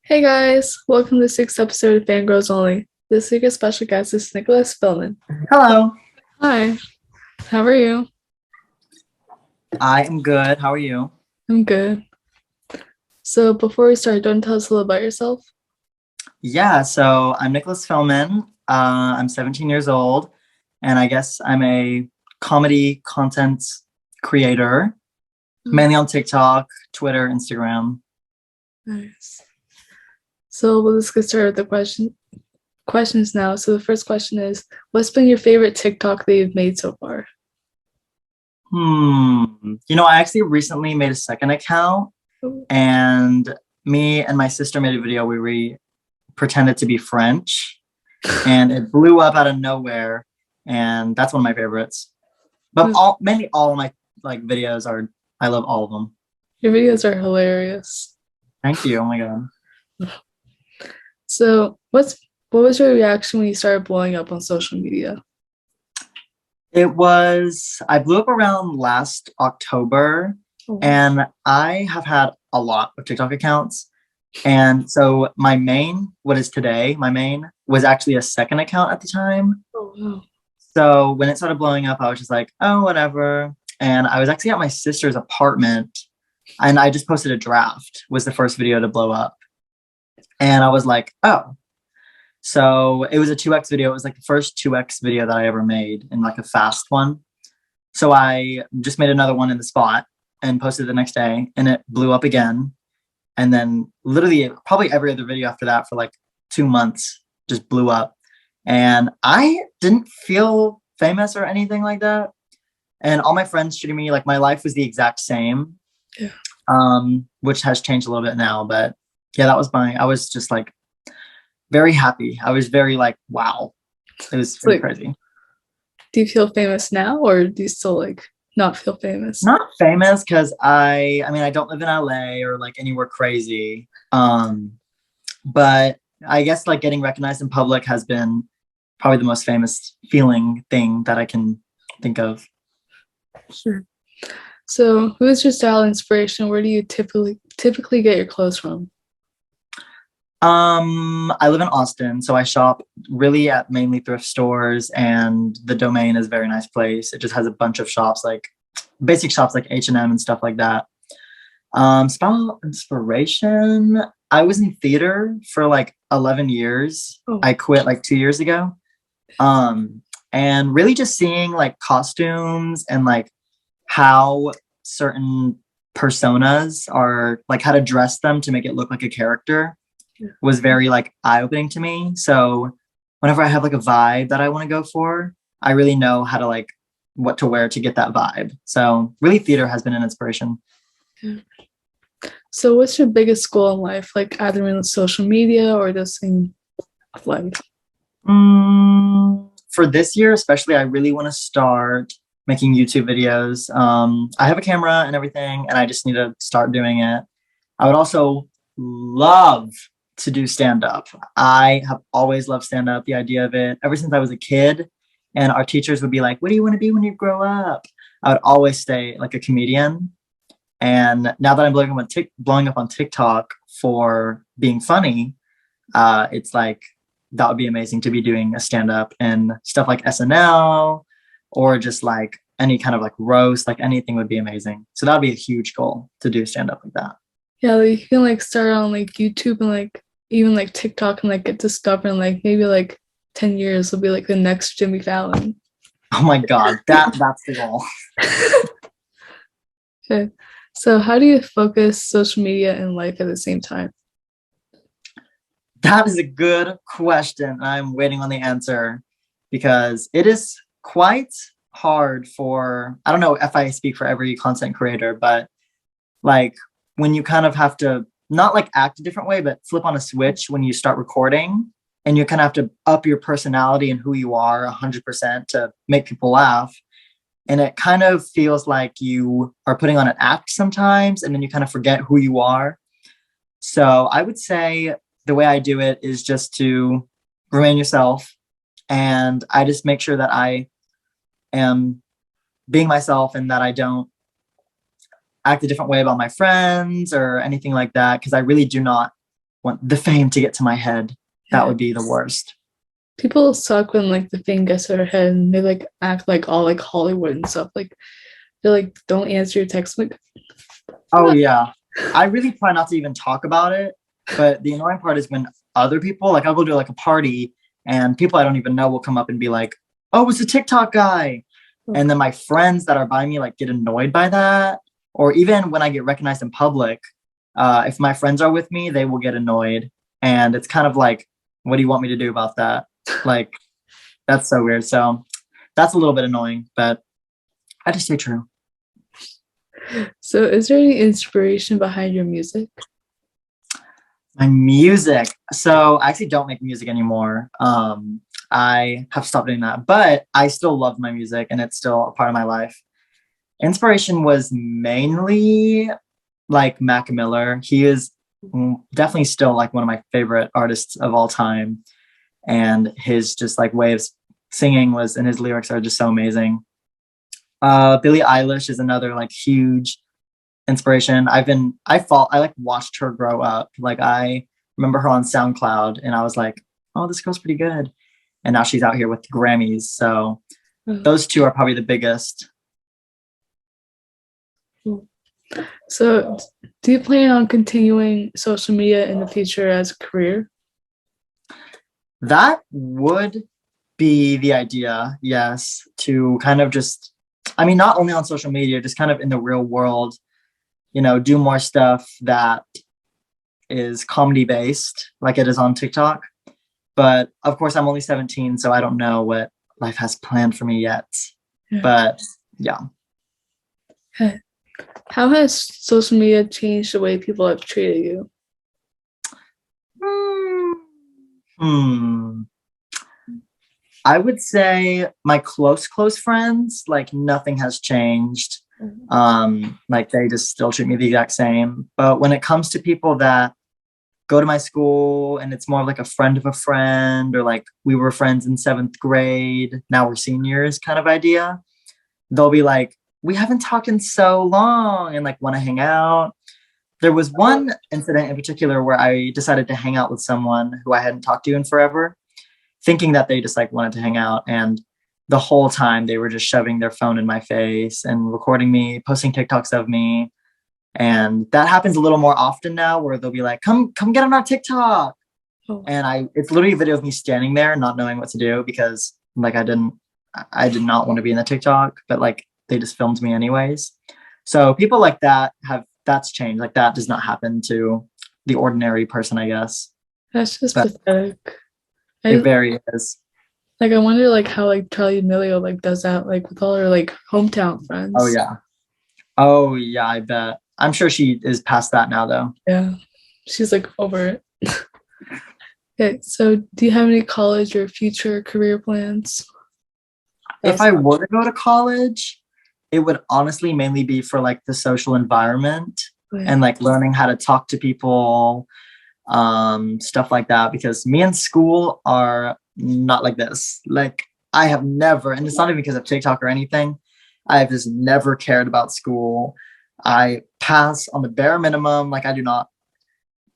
Hey guys, welcome to the sixth episode of Fangirls Only. This week's special guest is Nicholas Philmon. Hello. Hi, how are you? I am good. How are you? I'm good. So before we start, don't tell us a little about yourself. Yeah, so I'm Nicholas Philmon. I'm 17 years old, and I guess I'm a comedy content creator, Mm, mainly on TikTok, Twitter, Instagram. nice. So we'll just get started with the questions now. So the first question is, what's been your favorite TikTok that you've made so far? I actually recently made a second account, Oh, and me and my sister made a video where we pretended to be French, and it blew up out of nowhere, and that's one of my favorites. But mainly all of my videos are. I love all of them. Your videos are hilarious. Thank you. Oh my god. So what was your reaction when you started blowing up on social media? I blew up around last October, Oh, and I have had a lot of TikTok accounts. And so what is today, my main was actually a second account at the time. oh wow. So when it started blowing up, I was just like, oh, whatever. And I was actually at my sister's apartment, and I just posted a draft, was the first video to blow up. And I was like, oh. So it was a 2x video. It was like the first 2x video that I ever made, in like a fast one. So I just made another one in the spot and posted the next day, and it blew up again. And then literally probably every other video after that for like 2 months just blew up. And I didn't feel famous or anything like that. And all my friends treated me like my life was the exact same, Yeah. which has changed a little bit now. But yeah, I was just like very happy. I was very like, wow. It's It was like, crazy. do you feel famous now or do you still like not feel famous? Not famous because I mean I don't live in LA or like anywhere crazy. But I guess like getting recognized in public has been probably the most famous feeling thing that I can think of. Sure. So, who is your style inspiration? Where do you typically get your clothes from? I live in Austin, so I shop really at mainly thrift stores, and the Domain is a very nice place. It just has a bunch of shops, like basic shops like H&M and stuff like that. Style inspiration. I was in theater for like 11 years. Oh, I quit like 2 years ago. Um, and really just seeing like costumes and like how certain personas are, like how to dress them to make it look like a character, yeah. was very like eye-opening to me. So whenever I have like a vibe that I want to go for, I really know how to like what to wear to get that vibe. So really theater has been an inspiration. Yeah. So, what's your biggest goal in life? Like either in social media or just in life? For this year, especially, I really want to start making YouTube videos. I have a camera and everything, and I just need to start doing it. I would also love to do stand up. I have always loved stand up, the idea of it, ever since I was a kid. And our teachers would be like, what do you want to be when you grow up? I would always stay like a comedian. And now that I'm blowing up on TikTok for being funny, it's like that would be amazing to be doing a stand up and stuff like SNL, or just like any kind of like roast, like anything would be amazing. So that would be a huge goal, to do stand up like that. Yeah, like you can like start on like YouTube and like even like TikTok and like get discovered and like maybe like 10 years will be like the next Jimmy Fallon. Oh my god, that's the goal. Okay. So, how do you focus social media and life at the same time? That is a good question. I'm waiting on the answer because it is quite hard for, I don't know if I speak for every content creator, but like when you kind of have to not like act a different way, but flip on a switch when you start recording, and you kind of have to up your personality and who you are 100% to make people laugh. And it kind of feels like you are putting on an act sometimes, and then you kind of forget who you are. So I would say the way I do it is just to remain yourself. And I just make sure that I am being myself, and that I don't act a different way about my friends or anything like that. Cause I really do not want the fame to get to my head. That would be the worst. People suck when like the thing gets to their head and they like act like all like Hollywood and stuff. Like they're like, don't answer your text. Like, Oh yeah. I really try not to even talk about it. But the annoying part is when other people, like I'll go to like a party and people I don't even know will come up and be like, oh, it's a TikTok guy. And then my friends that are by me like get annoyed by that. Or even when I get recognized in public, if my friends are with me, they will get annoyed. And it's kind of like, what do you want me to do about that? Like, that's so weird. So that's a little bit annoying, but I just stay true. so is there any inspiration behind your music? My music. So I actually don't make music anymore. I have stopped doing that, but I still love my music and it's still a part of my life. Inspiration was mainly like Mac Miller. He is definitely still like one of my favorite artists of all time. And his just like way of singing was, and his lyrics are just so amazing. Billie Eilish is another like huge inspiration. I like watched her grow up. Like I remember her on SoundCloud and I was like, oh, this girl's pretty good. And now she's out here with Grammys. So those two are probably the biggest. So do you plan on continuing social media in the future as a career? That would be the idea, yes, to kind of just, I mean, not only on social media, just kind of in the real world, do more stuff that is comedy based, like it is on TikTok. But of course, I'm only 17, so I don't know what life has planned for me yet. Yeah. But yeah. How has social media changed the way people have treated you? I would say my close friends, like nothing has changed. Like they just still treat me the exact same. But when it comes to people that go to my school and it's more like a friend of a friend, or like we were friends in 7th grade, now we're seniors kind of idea, they'll be like, we haven't talked in so long, and like want to hang out. There was one incident in particular where I decided to hang out with someone who I hadn't talked to in forever, thinking that they just like wanted to hang out. And the whole time they were just shoving their phone in my face and recording me, posting TikToks of me. And that happens a little more often now, where they'll be like, come get on our TikTok. And it's literally a video of me standing there not knowing what to do, because like I did not want to be in the TikTok, but like they just filmed me anyways. So people like that's changed. Like that does not happen to the ordinary person, I guess. That's just pathetic. It very is. Like I wonder like how like Charlie D'Amelio like does that like with all her like hometown friends. Oh yeah, I bet. I'm sure she is past that now though. Yeah. She's like over it. Okay, so do you have any college or future career plans? If I were to go to college, it would honestly mainly be for like the social environment and like learning how to talk to people, stuff like that, because me and school are not like this. Like I have never, and it's not even because of TikTok or anything, I've just never cared about school. I pass on the bare minimum. Like I do not,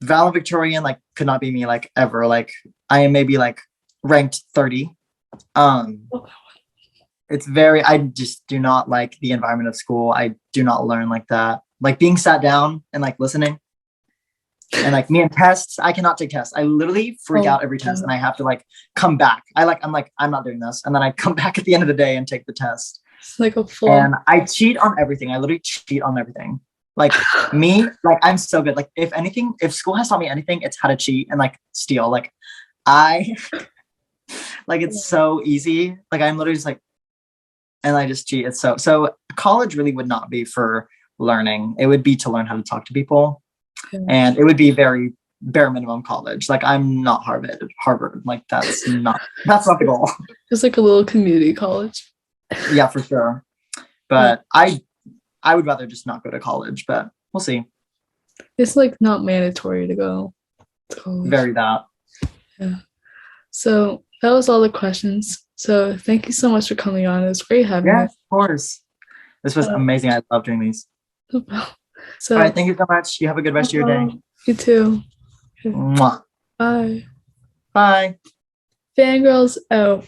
valedictorian like could not be me, like ever. Like I am maybe like ranked 30. It's I just do not like the environment of school. I do not learn like that. Like being sat down and like listening, and like me and tests, I cannot take tests. I literally freak out every test and I have to like come back. I'm not doing this. And then I come back at the end of the day and take the test. It's like a full. And I cheat on everything. I literally cheat on everything. Like me, like I'm so good. Like if school has taught me anything, it's how to cheat and like steal. Like I like it's so easy. Like I'm literally just like, and I just cheat. It's so college really would not be for learning. It would be to learn how to talk to people. And it would be very bare minimum college. Like I'm not Harvard. Like that's not the goal. It's like a little community college. Yeah, for sure. But I would rather just not go to college, but we'll see. It's like not mandatory to go to college. Very that. Yeah. So that was all the questions. So thank you so much for coming on. It was great having you. Yeah, of course. This was amazing. I love doing these. So all right, thank you so much. You have a good rest of your day. You too. Mwah. Bye. Bye. Fangirls out.